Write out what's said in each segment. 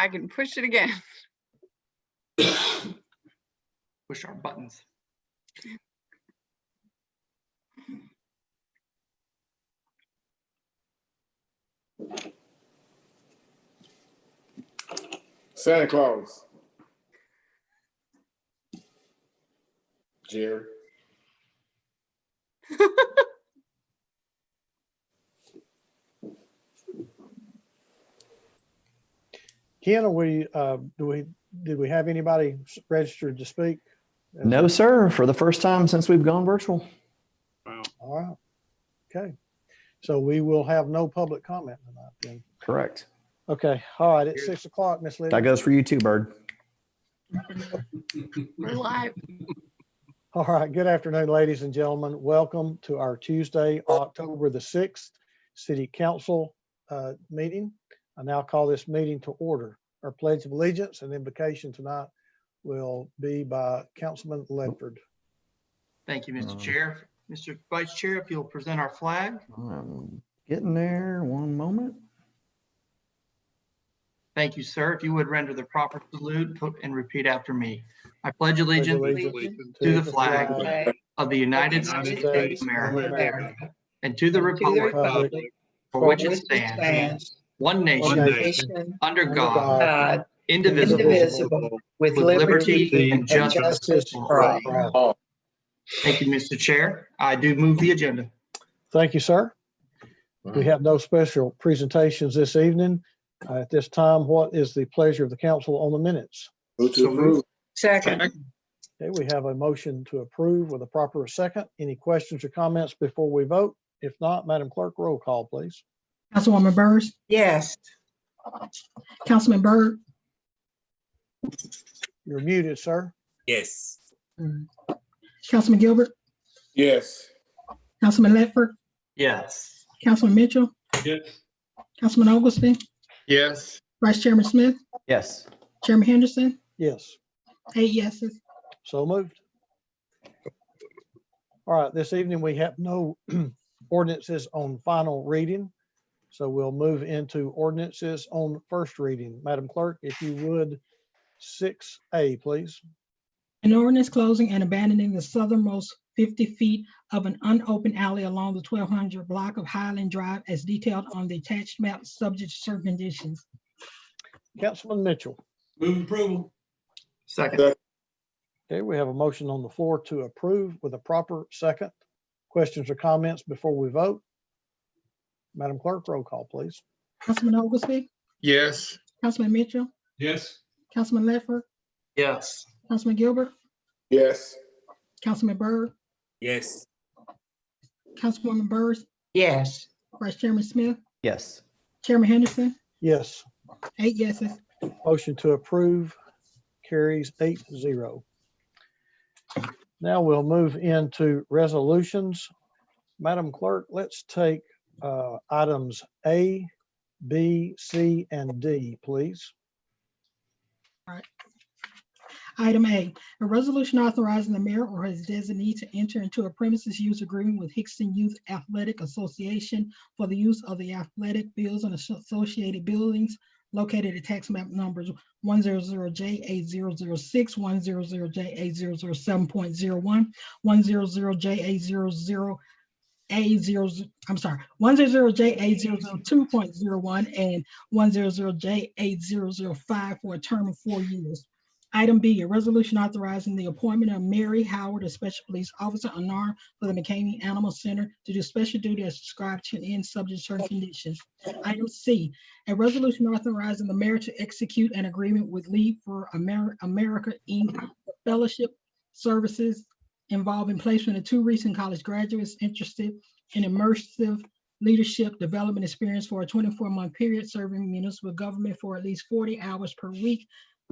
I can push it again. Push our buttons. Santa Claus. Jerry. Ken, did we have anybody registered to speak? No, sir. For the first time since we've gone virtual. All right. Okay. So we will have no public comment tonight then. Correct. Okay. All right. It's 6 o'clock, Miss Lydia. That goes for you too, Bird. We're live. All right. Good afternoon, ladies and gentlemen. Welcome to our Tuesday, October the 6th City Council meeting. I now call this meeting to order. Our Pledge of Allegiance and invocation tonight will be by Councilman Ledford. Thank you, Mr. Chair. Mr. Vice Chair, if you'll present our flag. I'm getting there. One moment. Thank you, sir. If you would render the proper salute and repeat after me. I pledge allegiance to the flag of the United States of America and to the republic for which it stands, one nation, under God, indivisible, with liberty and justice for all. Thank you, Mr. Chair. I do move the agenda. Thank you, sir. We have no special presentations this evening. At this time, what is the pleasure of the council on the minutes? Move to approve. Second. Okay, we have a motion to approve with a proper second. Any questions or comments before we vote? If not, Madam Clerk, roll call, please. Councilwoman Byrd, Yes. Councilman Byrd, You're muted, sir. Yes. Councilman Gilbert, Yes. Councilman Ledford, Yes. Councilman Mitchell, Yes. Councilman Oglesby, Yes. Vice Chairman Smith, Yes. Chairman Henderson, Yes, 8 yeses. so moved. All right, this evening we have no ordinances on final reading. So we'll move into ordinances on first reading. Madam Clerk, if you would, 6A, please. An ordinance closing and abandoning the southernmost 50 feet of an unopened alley along the 1200 block of Highland Drive as detailed on the attached map, subject to certain conditions. Councilman Mitchell. Move approval. Second. Okay, we have a motion on the floor to approve with a proper second. Questions or comments before we vote? Madam Clerk, roll call, please. Councilman Oglesby, Yes. Councilman Mitchell, Yes. Councilman Ledford, Yes. Councilman Gilbert, Yes. Councilman Byrd, Yes. Councilwoman Byrd, Yes. Vice Chairman Smith, Yes. Chairman Henderson, Yes, 8 yeses. motion to approve carries 8-0. Now we'll move into resolutions. Madam Clerk, let's take items A, B, C, and D, please. Item A, a resolution authorizing the mayor or his designee to enter into a premises use agreement with Hickston Youth Athletic Association for the use of the athletic fields and associated buildings located at tax map numbers 100J8006, 100J8007.01, 100J80 100J8002.01 and 100J8005 for a term of 4 years. Item B, a resolution authorizing the appointment of Mary Howard, a special police officer unarmed for the McCamey Animal Center to do special duty as described in subject to certain conditions. Item C, a resolution authorizing the mayor to execute an agreement with Lead for America, Inc. for fellowship services involving placement of 2 recent college graduates interested in immersive leadership development experience for a 24-month period, serving municipal government for at least 40 hours per week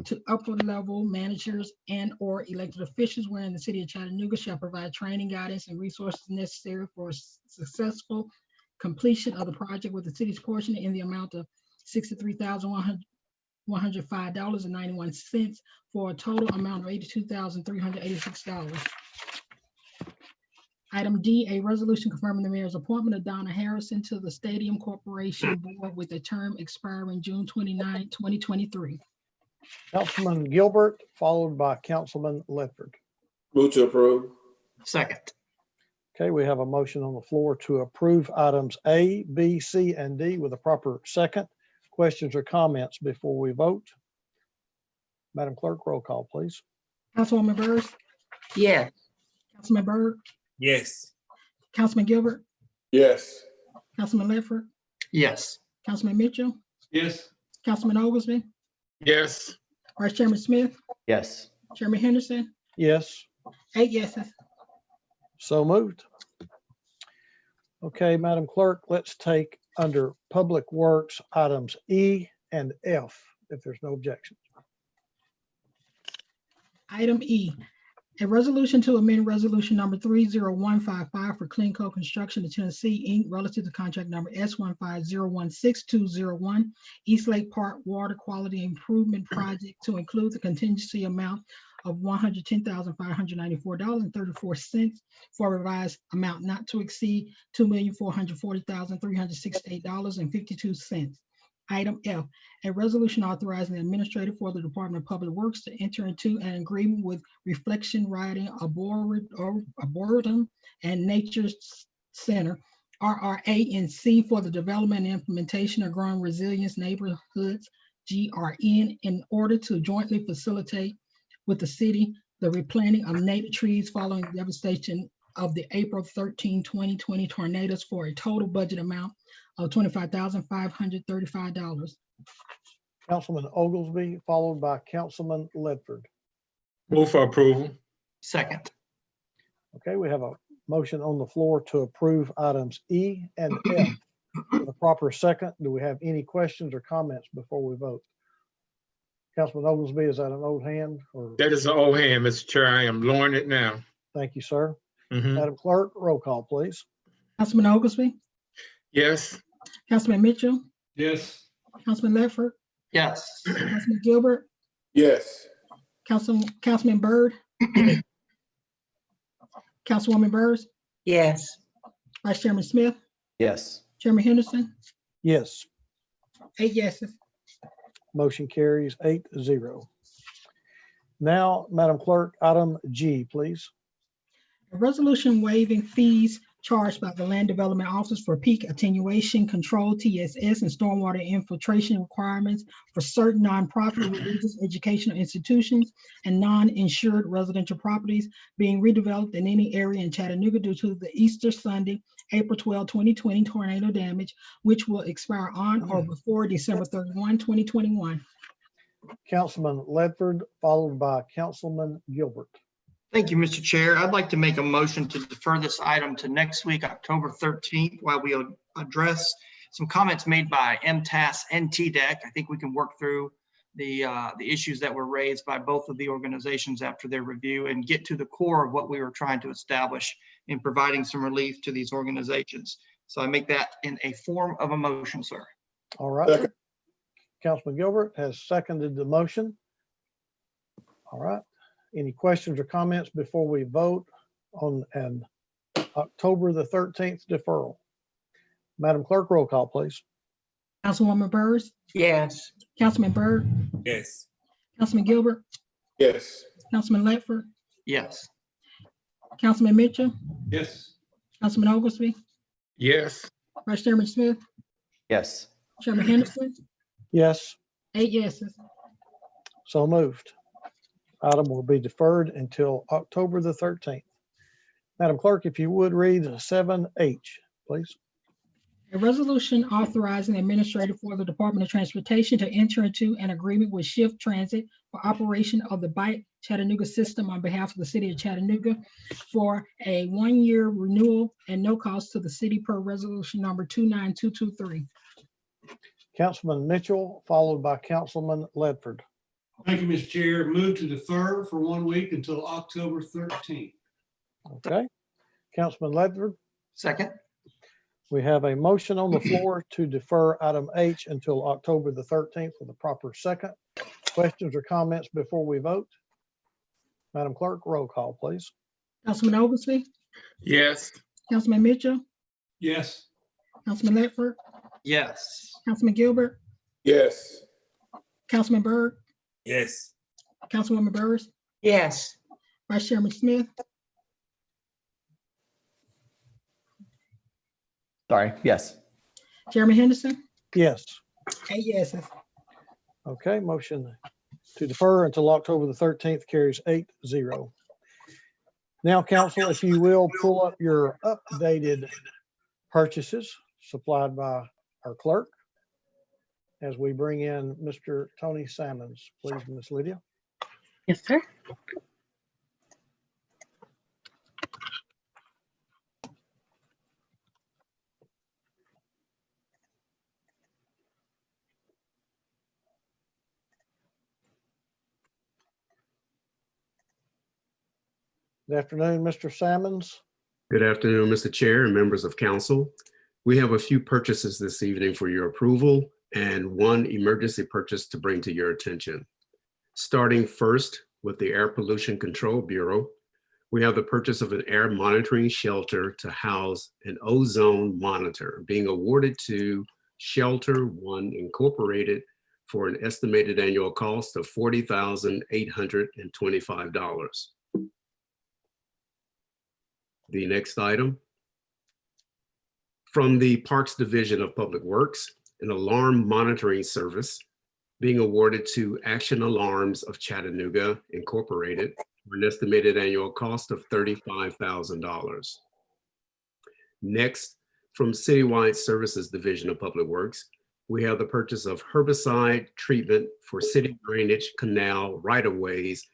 to upper level managers and or elected officials, wherein the city of Chattanooga shall provide training, guidance, and resources necessary for successful completion of the project, with the city's portion in the amount of $63,105.91 for a total amount of $82,386. Item D, a resolution confirming the mayor's appointment of Donna Harrison to the Stadium Corporation Board with a term expiring June 29, 2023. Councilman Gilbert, followed by Councilman Ledford. Move to approve. Second. Okay, we have a motion on the floor to approve items A, B, C, and D with a proper second. Questions or comments before we vote? Madam Clerk, roll call, please. Councilwoman Byrd, Yes. Councilman Byrd, Yes. Councilman Gilbert, Yes. Councilman Ledford, Yes. Councilman Mitchell, Yes. Councilman Oglesby, Yes. Vice Chairman Smith, Yes. Chairman Henderson, Yes, 8 yeses. so moved. Okay, Madam Clerk, let's take under Public Works items E and F, if there's no objection. Item E, a resolution to amend resolution number 30155 for Cleanco Construction of Tennessee, Inc. relative to contract number S15016201 East Lake Park Water Quality Improvement Project to include the contingency amount of $110,594.34 for a revised amount not to exceed $2,440,368.52. Item F, a resolution authorizing the administrator for the Department of Public Works to enter into an agreement with Reflection Riding Arboretum and Nature Center, RRA&C, for the development and implementation of Growing Resilience Neighborhoods, GRN, in order to jointly facilitate with the city the replanting of native trees following the devastation of the April 13, 2020 tornadoes for a total budget amount of $25,535. Councilman Oglesby, followed by Councilman Ledford. Move for approval. Second. Okay, we have a motion on the floor to approve items E and F. With a proper second, do we have any questions or comments before we vote? Councilman Oglesby, is that an old hand or? That is an old hand, Mr. Chair. I am lowering it now. Thank you, sir. Mhm. Madam Clerk, roll call, please. Councilman Oglesby, Yes. Councilman Mitchell, Yes. Councilman Ledford, Yes. Councilman Gilbert, Yes. Councilman Byrd, Councilwoman Byrd, Yes. Vice Chairman Smith, Yes. Chairman Henderson, Yes, 8 yeses. motion carries 8-0. Now, Madam Clerk, item G, please. A resolution waiving fees charged by the Land Development Office for peak attenuation control, TSS, and stormwater infiltration requirements for certain nonprofit religious educational institutions and non-insured residential properties being redeveloped in any area in Chattanooga due to the Easter Sunday, April 12, 2020 tornado damage, which will expire on or before December 31, 2021. Councilman Ledford, followed by Councilman Gilbert. Thank you, Mr. Chair. I'd like to make a motion to defer this item to next week, October 13th, while we address some comments made by MTAS and TDEC. I think we can work through the issues that were raised by both of the organizations after their review and get to the core of what we were trying to establish in providing some relief to these organizations. So I make that in a form of a motion, sir. All right. Second. Councilman Gilbert has seconded the motion. All right. Any questions or comments before we vote on an October the 13th deferral? Madam Clerk, roll call, please. Councilwoman Byrd, Yes. Councilman Byrd, Yes. Councilman Gilbert, Yes. Councilman Ledford, Yes. Councilman Mitchell, Yes. Councilman Oglesby, Yes. Vice Chairman Smith, Yes. Chairman Henderson, Yes, 8 yeses. so moved. Item will be deferred until October the 13th. Madam Clerk, if you would read 7H, please. A resolution authorizing the administrator for the Department of Transportation to enter into an agreement with Shift Transit for operation of the Bike Chattanooga system on behalf of the city of Chattanooga for a 1-year renewal and no cost to the city per resolution number 29223. Councilman Mitchell, followed by Councilman Ledford. Thank you, Mr. Chair. Move to defer for 1 week until October 13th. Okay. Councilman Ledford, Second. we have a motion on the floor to defer item H until October the 13th with a proper second. Questions or comments before we vote? Madam Clerk, roll call, please. Councilman Oglesby, Yes. Councilman Mitchell, Yes. Councilman Ledford, Yes. Councilman Gilbert, Yes. Councilman Byrd, Yes. Councilwoman Byrd, yes, Vice Chairman Smith, Sorry, yes. Chairman Henderson, Yes. 8 yeses. Okay, motion to defer until October the 13th carries 8-0. Now, council, if you will, pull up your updated purchases supplied by our clerk as we bring in Mr. Tony Salmons. Please, Ms. Lydia. yes, sir. Good afternoon, Mr. Salmons. Good afternoon, Mr. Chair and members of council. We have a few purchases this evening for your approval and one emergency purchase to bring to your attention. Starting first with the Air Pollution Control Bureau, we have the purchase of an air monitoring shelter to house an ozone monitor being awarded to Shelter One Incorporated for an estimated annual cost of $40,825. The next item, from the Parks Division of Public Works, an alarm monitoring service being awarded to Action Alarms of Chattanooga Incorporated for an estimated annual cost of $35,000. Next, from Citywide Services Division of Public Works, we have the purchase of herbicide treatment for city drainage, canal, right-of-ways,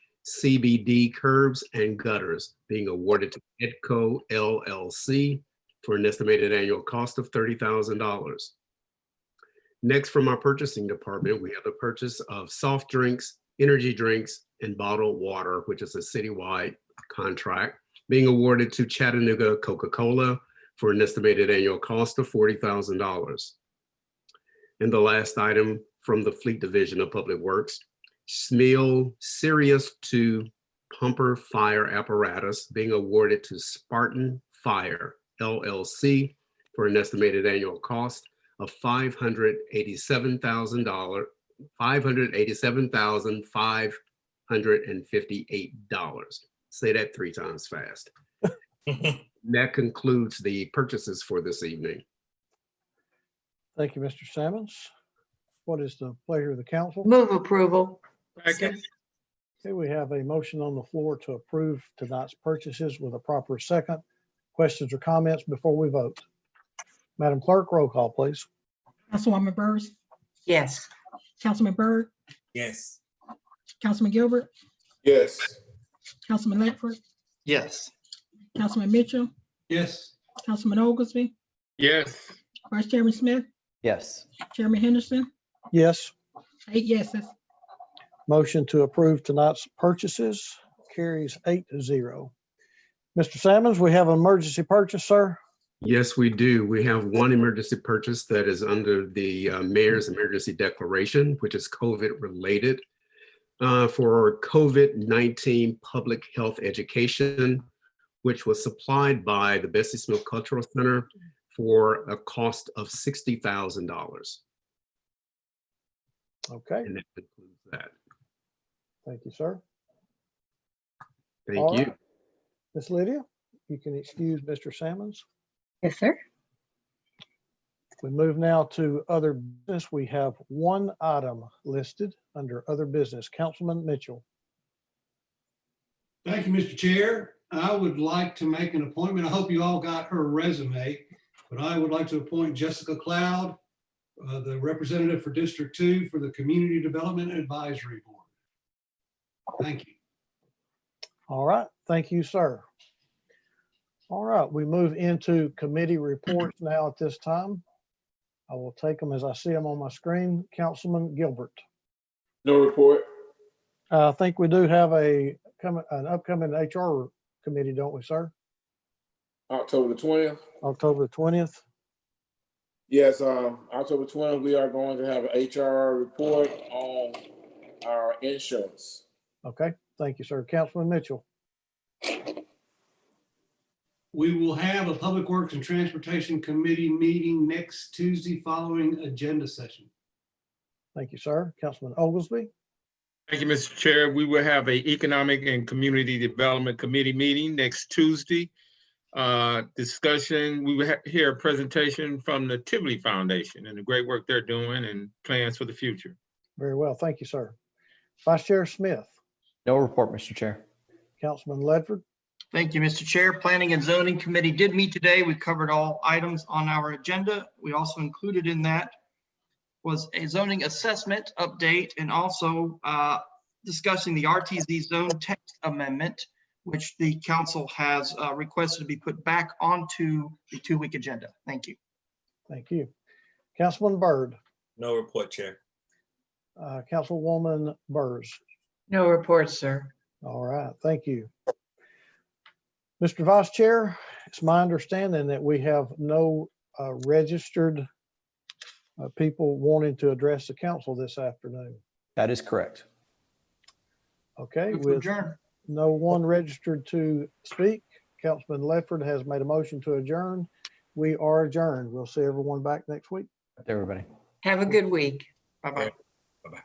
CBD curbs and gutters being awarded to Edco LLC for an estimated annual cost of $30,000. Next, from our purchasing department, we have the purchase of soft drinks, energy drinks, and bottled water, which is a citywide contract, being awarded to Chattanooga Coca-Cola for an estimated annual cost of $40,000. And the last item from the Fleet Division of Public Works, Smil Sirius 2 pumper fire apparatus being awarded to Spartan Fire LLC for an estimated annual cost of $587,558. Say that 3 times fast. That concludes the purchases for this evening. Thank you, Mr. Salmons. What is the pleasure of the council? Move approval. Second. Okay, we have a motion on the floor to approve tonight's purchases with a proper second. Questions or comments before we vote? Madam Clerk, roll call, please. Councilwoman Byrd, Yes, Councilman Byrd, Yes. Councilman Gilbert, Yes. Councilman Ledford, Yes. Councilman Mitchell, Yes. Councilman Oglesby, Yes. Vice Chairman Smith, Yes. Chairman Henderson, Yes, 8 yeses. motion to approve tonight's purchases carries 8-0. Mr. Salmons, we have an emergency purchase, sir. Yes, we do. We have one emergency purchase that is under the mayor's emergency declaration, which is COVID related for COVID-19 public health education, which was supplied by the Bessie Smith Cultural Center for a cost of $60,000. Okay, And that concludes that. thank you, sir. Thank All you. right. Ms. Lydia, you can excuse Mr. Salmons. yes, sir. We move now to other business. We have one item listed under other business. Councilman Mitchell. Thank you, Mr. Chair. I would like to make an appointment. I hope you all got her resume, but I would like to appoint Jessica Cloud, the representative for District 2 for the Community Development Advisory Board. Thank you. All right, thank you, sir. All right, we move into committee reports now at this time. I will take them as I see them on my screen. Councilman Gilbert. No report. I think we do have an upcoming HR committee, don't we, sir? October the 20th. October 20th. Yes, October 20th, we are going to have an HR report on our insurance. Okay, thank you, sir. Councilman Mitchell. We will have a Public Works and Transportation Committee meeting next Tuesday following agenda session. Thank you, sir. Councilman Oglesby. Thank you, Mr. Chair. We will have a Economic and Community Development Committee meeting next Tuesday. Discussion, we will hear a presentation from the Tivoli Foundation and the great work they're doing and plans for the future. Very well. Thank you, sir. Vice Chair Smith. No report, Mr. Chair. Councilman Ledford. Thank you, Mr. Chair. Planning and Zoning Committee did meet today. We covered all items on our agenda. We also included in that was a zoning assessment update and also discussing the RTZ zone text amendment, which the council has requested to be put back onto the 2-week agenda. Thank you. Thank you. Councilman Byrd. No report, Chair. Councilwoman Burrs. No report, sir. All right, thank you. Mr. Vice Chair, it's my understanding that we have no registered people wanting to address the council this afternoon. That is correct. Okay, Move to with adjourn. no one registered to speak, Councilman Ledford has made a motion to adjourn. We are adjourned. We'll see everyone back next week. Everybody. Have a good week. Bye-bye. Bye-bye.